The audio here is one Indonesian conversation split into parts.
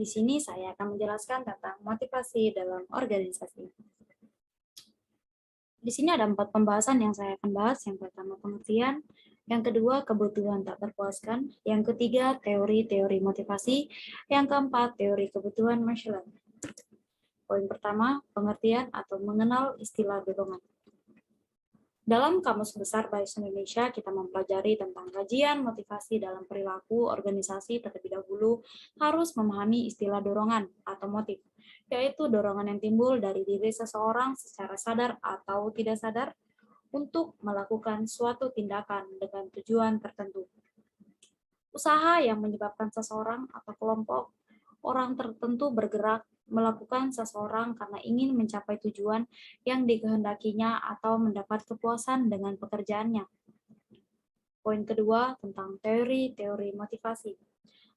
Di sini saya akan menjelaskan tentang motivasi dalam organisasi. Di sini ada 4 pembahasan yang saya akan bahas. Yang pertama pengertian, yang kedua kebutuhan tak terpuaskan, yang ketiga teori-teori motivasi, yang keempat teori kebutuhan Maslow's. Poin pertama, pengertian atau mengenal istilah dorongan. Dalam Kamus Besar Bahasa Indonesia, kita mempelajari tentang kajian motivasi dalam perilaku organisasi. Terlebih dahulu harus memahami istilah dorongan atau motif, yaitu dorongan yang timbul dari diri seseorang secara sadar atau tidak sadar untuk melakukan suatu tindakan dengan tujuan tertentu. Usaha yang menyebabkan seseorang atau kelompok orang tertentu bergerak melakukan seseorang karena ingin mencapai tujuan yang dikehendakinya atau mendapat kepuasan dengan pekerjaannya. Poin kedua tentang teori-teori motivasi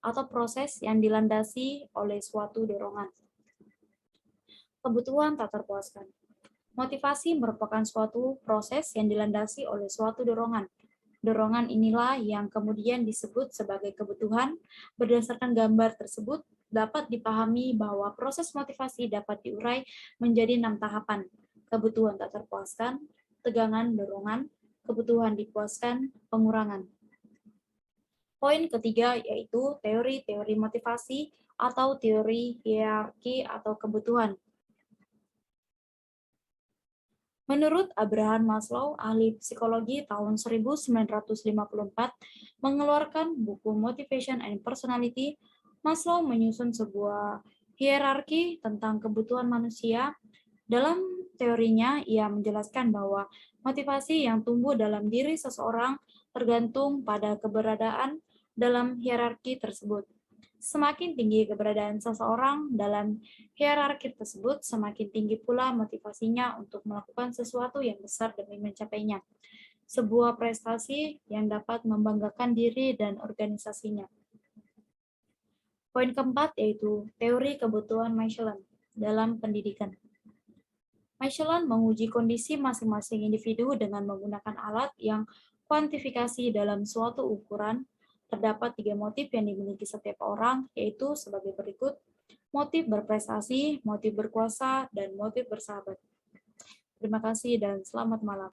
atau proses yang dilandasi oleh suatu dorongan. Kebutuhan tak terpuaskan. Motivasi merupakan suatu proses yang dilandasi oleh suatu dorongan. Dorongan inilah yang kemudian disebut sebagai kebutuhan. Berdasarkan gambar tersebut, dapat dipahami bahwa proses motivasi dapat diurai menjadi 6 tahapan. Kebutuhan tak terpuaskan, tegangan dorongan, kebutuhan dipuaskan, pengurangan. Poin ketiga yaitu teori-teori motivasi atau teori hierarki atau kebutuhan. Menurut Abraham Maslow, ahli psikologi tahun 1954, mengeluarkan buku Motivation and Personality, Maslow menyusun sebuah hierarki tentang kebutuhan manusia. Dalam teorinya, ia menjelaskan bahwa motivasi yang tumbuh dalam diri seseorang tergantung pada keberadaan dalam hierarki tersebut. Semakin tinggi keberadaan seseorang dalam hierarki tersebut, semakin tinggi pula motivasinya untuk melakukan sesuatu yang besar demi mencapainya. Sebuah prestasi yang dapat membanggakan diri dan organisasinya. Poin keempat yaitu teori kebutuhan Maslow's dalam pendidikan. Maslow's menguji kondisi masing-masing individu dengan menggunakan alat yang kuantifikasi dalam suatu ukuran. Terdapat 3 motif yang dimiliki setiap orang, yaitu sebagai berikut: motif berprestasi, motif berkuasa, dan motif bersahabat. Terima kasih dan selamat malam.